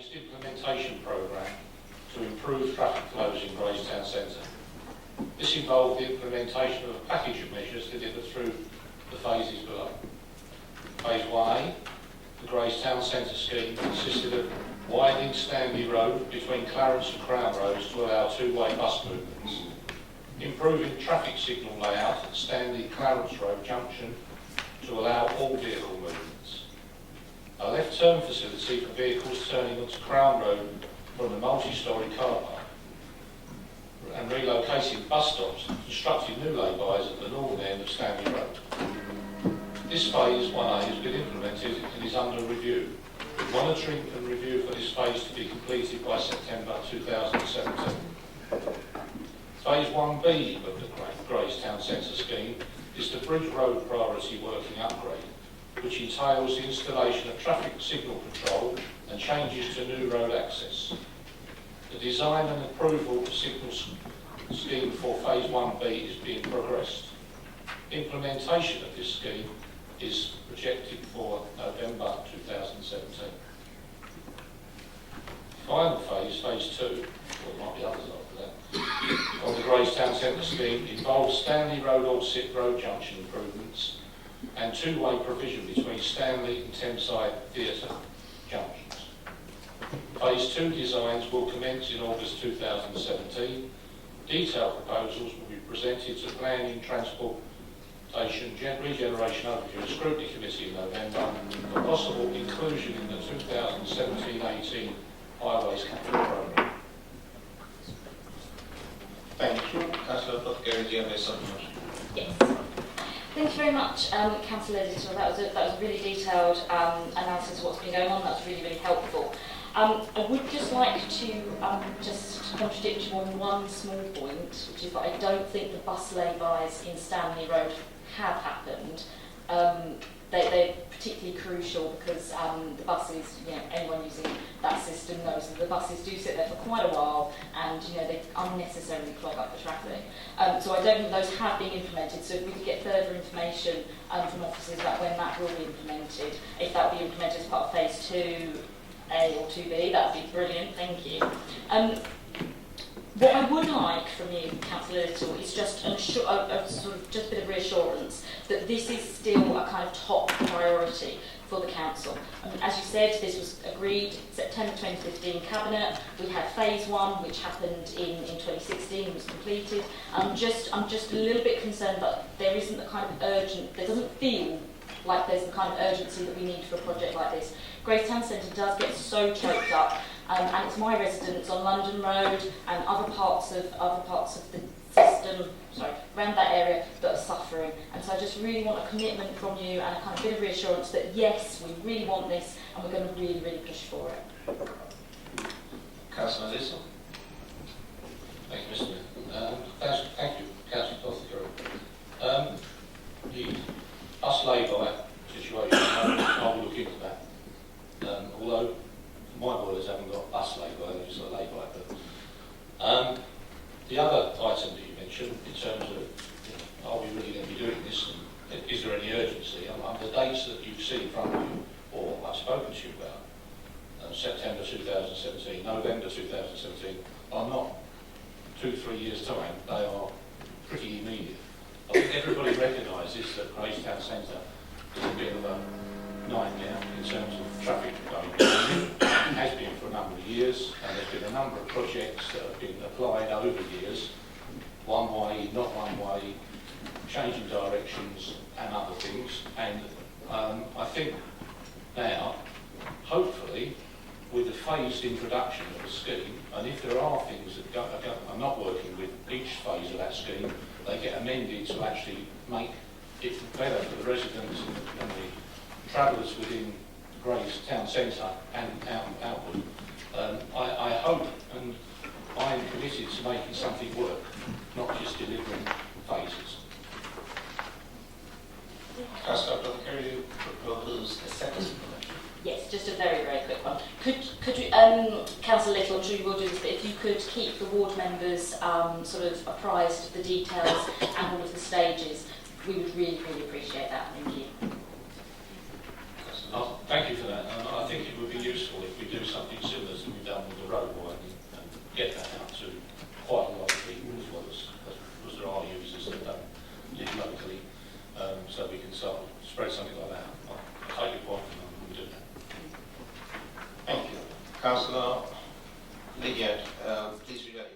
phased implementation programme to improve traffic flows in Grays Town Centre. This involved the implementation of a package of measures delivered through the phases below. Phase 1A, the Grays Town Centre scheme, consisted of widening Stanley Road between Clarence and Crown Roads to allow two-way bus movements, improving traffic signal layout at Stanley Clarence Road junction to allow all vehicle movements, a left turn facility for vehicles turning onto Crown Road from the multi-storey car park, and relocating bus stops and constructing new lay-bys at the northern end of Stanley Road. This phase 1A has been implemented and is under review, with monitoring and review for this phase to be completed by September 2017. Phase 1B of the Grays Town Centre scheme is the Bridge Road Priority Working Upgrade, which entails the installation of traffic signal control and changes to new road access. The design and approval of the signal scheme for Phase 1B is being progressed. Implementation of this scheme is projected for November 2017. Final phase, Phase 2, or there might be others after that, of the Grays Town Centre scheme involves Stanley Road Alsip Road junction improvements and two-way provision between Stanley and Thameside Theatre junctions. Phase 2 designs will commence in August 2017. Detailed proposals will be presented to Planning, Transportation, Regeneration Overview and Scrutiny Committee in November for possible inclusion in the 2017-18 Highways Capital Programme. Thank you. Councillor Potgeri, do you have a supplementary? Yes. Thank you very much, Councillor Editor. That was a really detailed analysis of what's been going on. That's really, really helpful. I would just like to just contradict you on one small point, which is that I don't think the bus lay-bys in Stanley Road have happened. They're particularly crucial because the buses, anyone using that system knows that the buses do sit there for quite a while and, they unnecessarily clog up the traffic. So I don't think those have been implemented. So if we could get further information from officers about when that will be implemented, if that will be implemented as part of Phase 2A or 2B, that would be brilliant. Thank you. What I would like from you, Councillor Little, is just a sort of just a bit of reassurance that this is still a kind of top priority for the council. As you said, this was agreed September 2015 Cabinet. We had Phase 1, which happened in 2016 and was completed. I'm just a little bit concerned that there isn't the kind of there doesn't feel like there's the kind of urgency that we need for a project like this. Grays Town Centre does get so choked up, and it's my residents on London Road and other parts of the system, around that area that are suffering. And so I just really want a commitment from you and a kind of bit of reassurance that yes, we really want this and we're going to really, really push for it. Councillor Little. Thank you, Mr. Mayor. Thank you, Councillor Potgeri. The bus lay-by situation, I'll look into that. Although my boilers haven't got bus lay-by, they've just got lay-by. But the other item that you mentioned, in terms of, are we really going to be doing this? And is there any urgency? The dates that you've seen in front of you, or I've spoken to you about, September 2017, November 2017, are not 2-3 years' time. They are pretty immediate. I think everybody recognises that Grays Town Centre is a bit of a nightmare in terms of traffic going down. It has been for a number of years, and there's been a number of projects that have been applied over years, one way, not one way, changing directions and other things. And I think now, hopefully, with the phased introduction of the scheme, and if there are things that are not working with each phase of that scheme, they get amended to actually make it better for the residents and the travellers within Grays Town Centre and outward. I hope, and I am committed to making something work, not just delivering phases. Councillor Potgeri, you propose a second supplementary? Yes, just a very, very quick one. Could you, Councillor Little, I'm sure you will do this, but if you could keep the ward members sort of apprised of the details and all of the stages, we would really, really appreciate that. Thank you. Thank you for that. I think it would be useful if we do something similar to spread something like that. I'll take your point and we'll do that. Thank you. Councillor Lydia, please relate.